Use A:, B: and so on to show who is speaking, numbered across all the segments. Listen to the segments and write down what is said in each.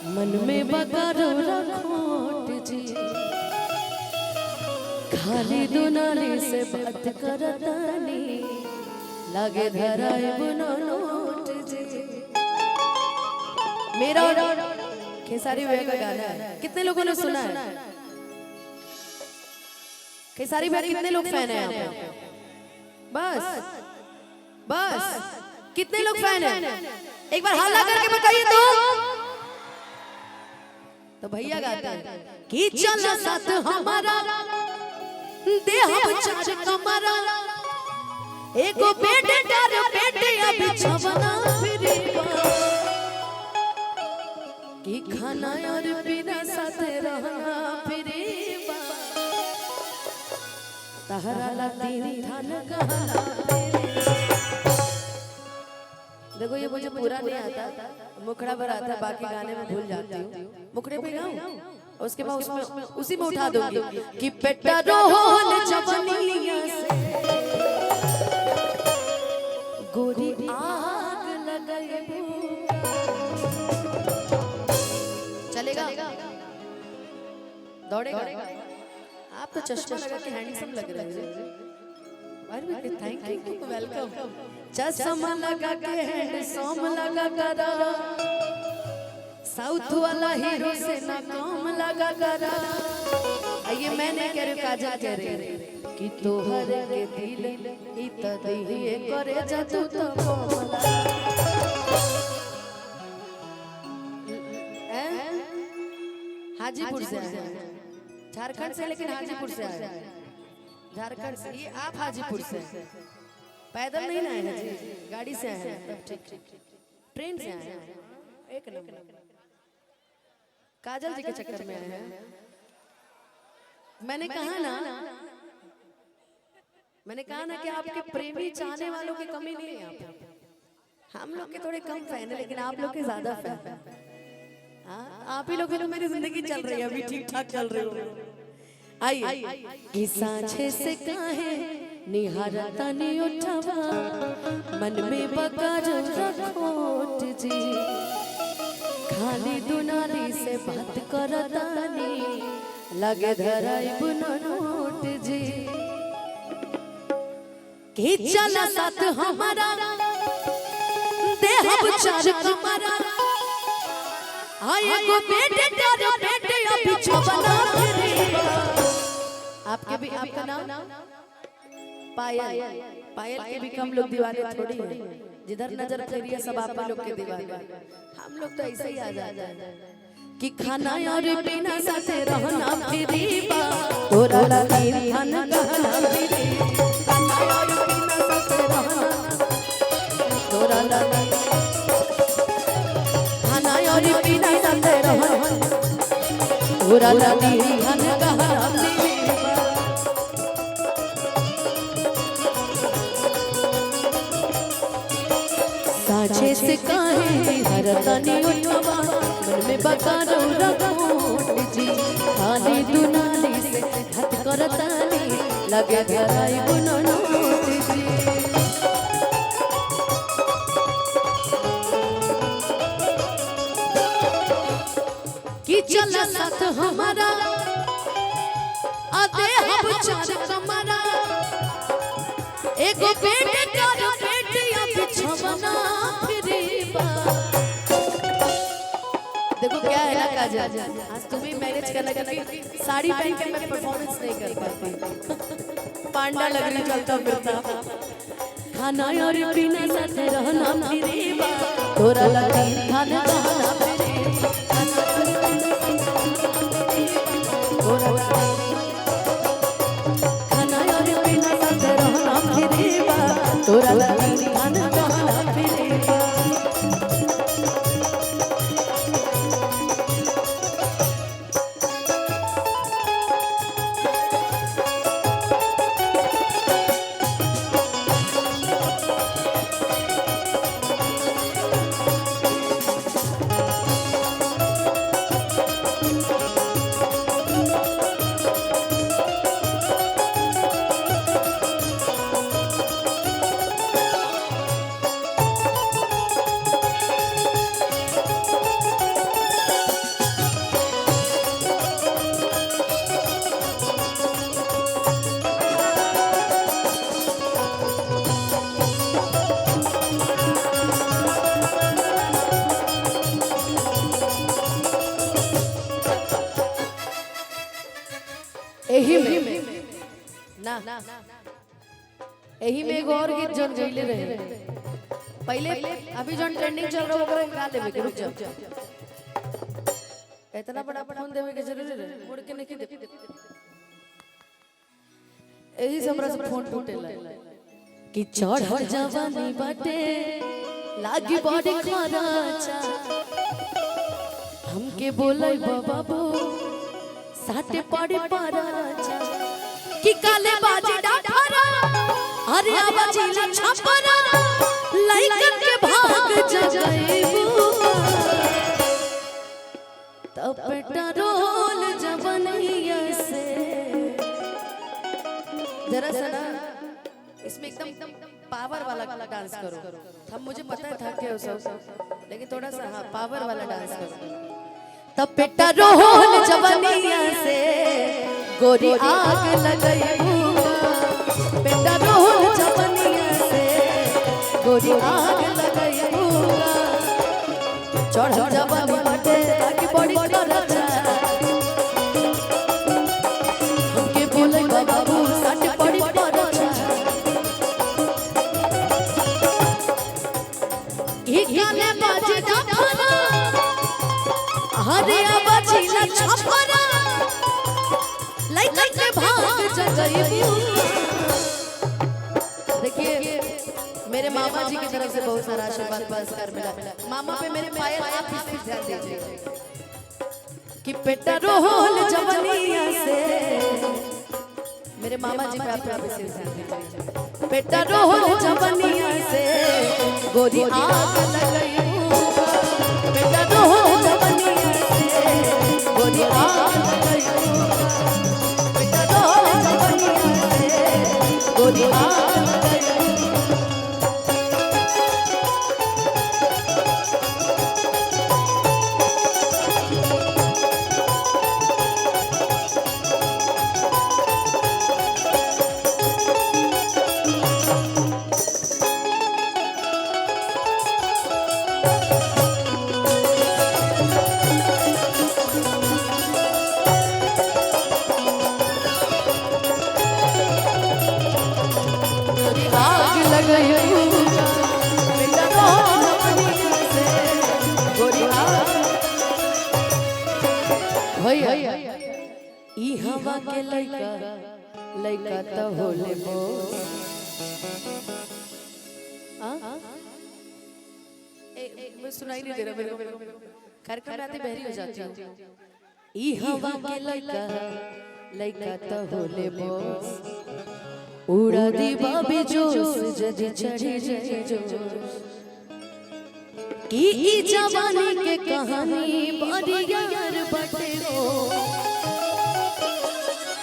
A: मन में बकरो रखोट जी खाली दुनाली से बात करतानी लागे धराए बुनो नोट जी। मेरा खेसारी भैया का गाना है, कितने लोगों ने सुना है? खेसारी भैया कितने लोग फैन है यहाँ पे? बस बस कितने लोग फैन है? एक बार हल्ला करके बताइए तो भैया गाते हैं कि चल साथ हमारा देह चार कमरा एगो बेटे डार बेटे अभी छवना फिरे कि खाना और पीना साथ रहना फिरे तहरा ला तीन थान कहला। देखो ये मुझे पूरा नहीं आता, मुखड़ा भर आता, बाकी गाने में भूल जाती हूँ। मुखड़े पे गाऊं उसके बाद उसमें उसी में उठा दूंगी कि बेटा रोहन जवनिया से गोरी आग लगाए। चलेगा दौड़ेगा। आप तो चश्मा लगा के हैंडसम लग रहे हैं। Thank you welcome. चश्मा लगा के हैंडसम लगा करा साउथ वाला हीरो से ना काम लगा करा। ये मैं नहीं कह रही, काजल कह रही कि तोहर के दिल इत दिए करे जादू तो कोमला। हाजीपुर से आए हैं, झारखंड से, लेकिन हाजीपुर से आए हैं। झारखंड से, ये आप हाजीपुर से पैदल नहीं आए हैं जी, गाड़ी से आए हैं। ठीक ट्रेन से आए हैं। एक नंबर काजल जी के चक्कर में आए हैं। मैंने कहा ना कि आपके प्रेमी चाहने वालों की कमी नहीं है यहाँ पे। हम लोग के थोड़े कम फैन है, लेकिन आप लोग के ज्यादा फैन है। आप ही लोग तो मेरी जिंदगी चल रही है, अभी ठीक ठाक चल रही हो। आइए कि सांझे से काहे निहारता नहीं उठवा मन में बकार रखोट जी खाली दुनाली से बात करतानी लगे धराई बुनो नोट जी। कि चला साथ हमारा देह चार कमरा आए गो बेटे डारो बेटे अभी छवना फिरे। आपके भी, आपका नाम पायल। पायल के भी कम लोग दीवाने थोड़ी है, जिधर नजर फेरिए सब आप लोग के दीवाने। हम लोग तो ऐसे ही आ जाते हैं कि खाना और पीना साथे रहना फिरी बा तोरा लगी खान कहना फिरी। खाना और पीना साथे रहना तोरा लगी, खाना और पीना साथे रहना तोरा लगी खान कहना फिरी। साझे से काहे हरतानी उठवा मन में बकारो रखोट जी खाली दुनाली से हट करतानी लगे धराई बुनो नोट जी। कि चला साथ हमारा आते हम चार कमरा एगो बेटे डारो बेटे अभी छवना फिरे बा। देखो क्या है ना काजल, आज तुम्हें मैनेज करना, क्योंकि साड़ी पहन के मैं परफॉर्मेंस नहीं कर पाती, पांडा लग रही चलता फिरता। खाना और पीना साथे रहना फिरे बा तोरा लगी खाना कहना फिरे। खाना और पीना साथे रहना फिरे बा तोरा लगी खाना कहना फिरे। यही में एगो और गीत जोन गईले रहे पहले, अभी जोन ट्रेंडिंग चल रहा होगा गा लेवे के। रुक जा, इतना बड़ा फोन देवे के जरूरी रहे, मुड़ के नहीं दे। यही से हमरा से फोन टूटेला कि चढ़ जवानी बाटे लागी बॉडी खराचा, हमके बोलै बाबू साटे पड़े पराचा कि काले बाजी डाठरा, अरे आवाजी ला छपरा, लइकन के भाग जगइबू तब पेट्रोल जवनिया से। जरा सा ना इसमें एकदम पावर वाला डांस करो। हम मुझे पता था कि सब, लेकिन थोड़ा सा हाँ पावर वाला डांस करो। तब पेट्रोल जवनिया से गोरी आग लगइबू, पेट्रोल जवनिया से गोरी आग लगइबू। चढ़ जवानी बाटे आगे बड़ी खराचा, हमके बोलै बाबू साटे पड़ी पराचा। ई गाने बाजे डाफरा, हरे आवाजी ला छपरा, लइकन के भाग जगइबू। देखिए मेरे मामा जी की तरफ से बहुत सारा आशीर्वाद पुरस्कार मिला। मामा पे मेरे पायल आप इस पे ध्यान दीजिए कि पेट्रोल जवनिया से, मेरे मामा जी पे आप इस पे ध्यान दीजिए। पेट्रोल जवनिया से गोरी आग लगइबू, पेट्रोल जवनिया से गोरी आग लगइबू, पेट्रोल जवनिया से गोरी आग लगइबू। ई हवा के लइका तो होले बो। मैं सुनाई नहीं दे रहा मेरे को, कार्यक्रम में आते बहरी हो जाती हूँ। ई हवा के लइका तो होले बो, उड़ा दी बाबी जोश जदी चढ़ी जाए जोश। की ई जवानी के कहानी बड़ी यार बटे हो,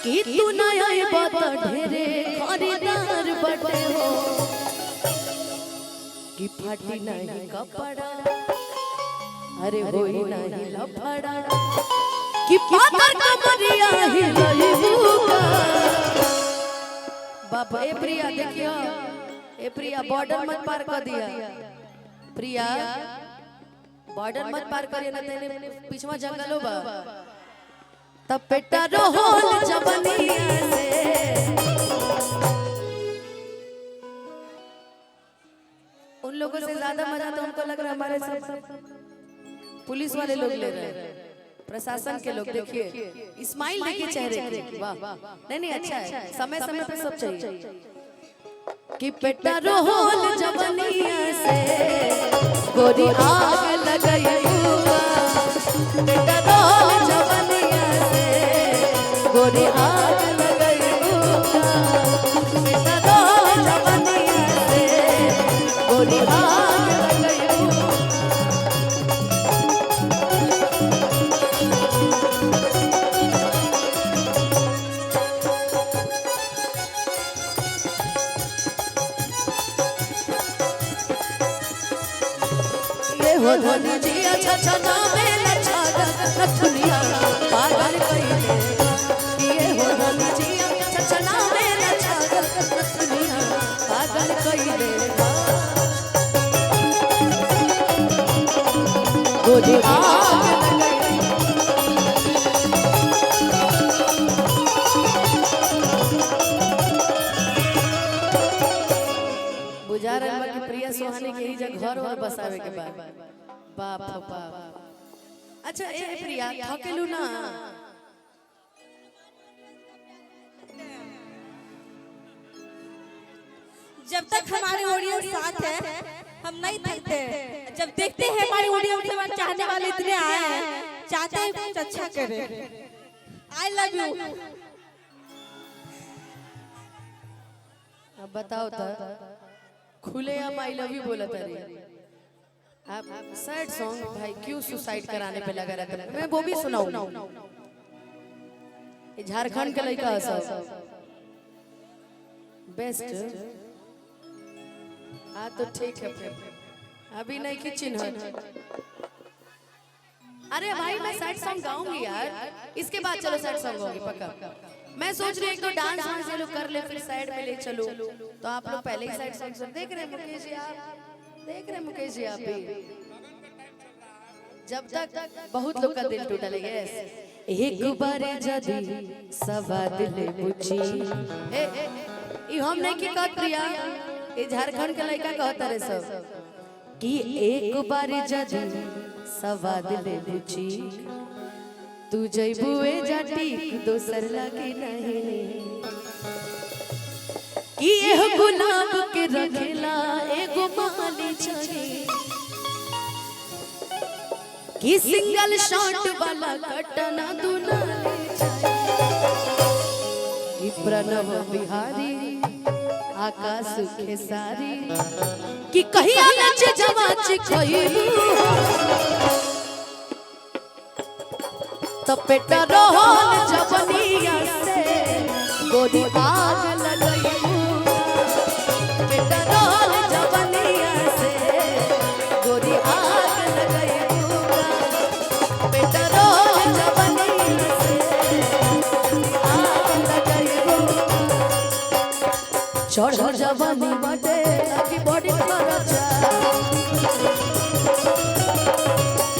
A: कि तू नया बात ढेरे खरीदार बटे हो, कि फाटी नहीं कपड़ा, अरे होई नहीं लफड़ा, कि पातर कमरिया हिलइबूगा। बाबा ए प्रिया देखियो, ए प्रिया बॉर्डर मत पार कर दिया, प्रिया बॉर्डर मत पार करिए ना, तेरे पीछवा जंगल हो बा। तब पेट्रोल जवनिया से उन लोगों से ज्यादा मजा तो हमको लग रहा है हमारे सब पुलिस वाले लोग ले रहे हैं, प्रशासन के लोग। देखिए स्माइल देखिए चेहरे की, वाह नहीं नहीं अच्छा है, समय समय पे सब चाहिए। कि पेट्रोल जवनिया से गोरी आग लगइबूगा, पेट्रोल जवनिया से गोरी आग लगइबूगा, पेट्रोल जवनिया से गोरी आग लगइबूगा। हो धनी जी अच्छा छना में लछागा नथुनिया पागल कइले, ये हो धनी जी अच्छा छना में लछागा नथुनिया पागल कइले। गोरी आग लगई जा घर और बसावे के बाद बाप हो बाप। अच्छा ए प्रिया थकेलू ना
B: जब तक हमारे ऑडियंस साथ है हम नहीं थकते। जब देखते हैं हमारे ऑडियंस के बाद चाहने वाले इतने आए हैं, चाहते हैं कुछ अच्छा करें। I love you.
A: अब बताओ तो खुले हम आई लव यू बोला था आप सैड सॉन्ग भाई क्यों सुसाइड कराने पे लगा रहता है। मैं वो भी सुनाऊं झारखंड का लड़का है सब बेस्ट। हाँ तो ठीक है अभी नहीं की चिन्ह। अरे भाई मैं सैड सॉन्ग गाऊंगी यार इसके बाद चलो सैड सॉन्ग होगी पक्का। मैं सोच रही हूँ एक तो डांस वांस ये लोग कर ले फिर साइड में ले चलो। तो आप लोग पहले ही साइड सॉन्ग सुन देख रहे हैं मुकेश जी आप देख रहे हैं मुकेश जी आप भी जब तक बहुत लोग का दिल टूटा ले गया एक बार जदी सवाद ले बुझी ई हम नहीं की कहत प्रिया ये झारखंड के लड़का कहता रे सब कि एक बार जदी सवाद ले बुझी तू जइबुए जाटी दोसर लगे नहीं कि एह गुलाब के रखेला एगो माली चाहिए कि सिंगल शॉट वाला कटना दुनाले चाहिए कि प्रणव बिहारी आकाश खेसारी कि कहिया नच जवाच खइबू तो पेटा रोहन जवनिया से गोरी आग लगइबू पेटा रोहन जवनिया से गोरी आग लगइबू पेटा रोहन जवनिया से आग लगइबू चढ़ जवानी बाटे की बॉडी खरचा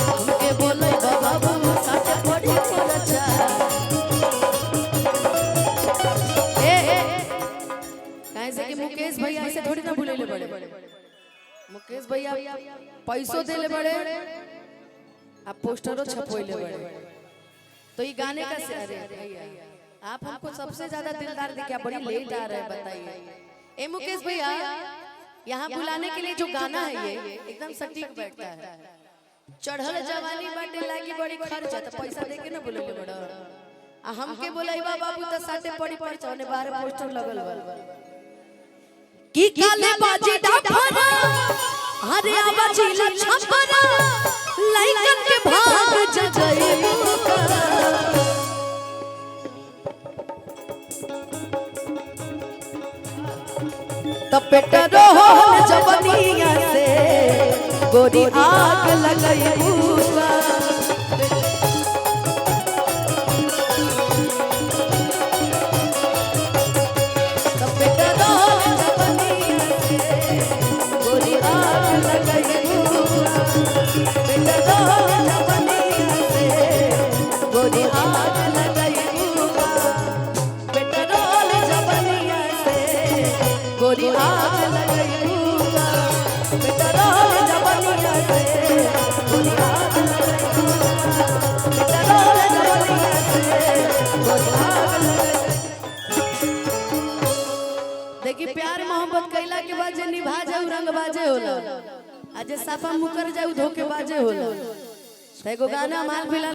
A: हमके बोले बाबा साथे बॉडी खरचा काहे से कि मुकेश भैया ऐसे थोड़ी ना भूले ले बड़े मुकेश भैया पैसों दे ले बड़े आप पोस्टरों छपवाइले बड़े तो ये गाने का से अरे भैया आप हमको सबसे ज्यादा दिलदार दिखे बड़ी लेट आ रहा है बताइए ए मुकेश भैया यहाँ बुलाने के लिए जो गाना है ये एकदम सटीक बैठता है चढ़ल जवानी बाटे लागी बड़ी खर्च है तो पैसा देके ना बोले बड़ा आ हमके बोलाइबा बाबू त साथे पड़ी पड़ी चौने बाहर पोस्टर लगल बा की काले बाजी डाफरा अरे आवाजी लछपरा लइकन के भाग जजइबू पेटा रोहन जवनिया से गोरी आग लगइबू पेटा रोहन जवनिया से गोरी आग लगइबू पेटा रोहन जवनिया से गोरी आग लगइबू पेटा रोहन जवनिया से गोरी आग लगइबूगा बेटा रोल जवनिया से गोरी आग लगइबूगा बेटा रोल जवनिया से गोरी आग देखी प्यार मोहब्बत कैला के बाद जे निभा जाऊ रंग बाजे होला आज साफा मुकर जाऊ धोखे बाजे होला एगो गाना माल फिलहाल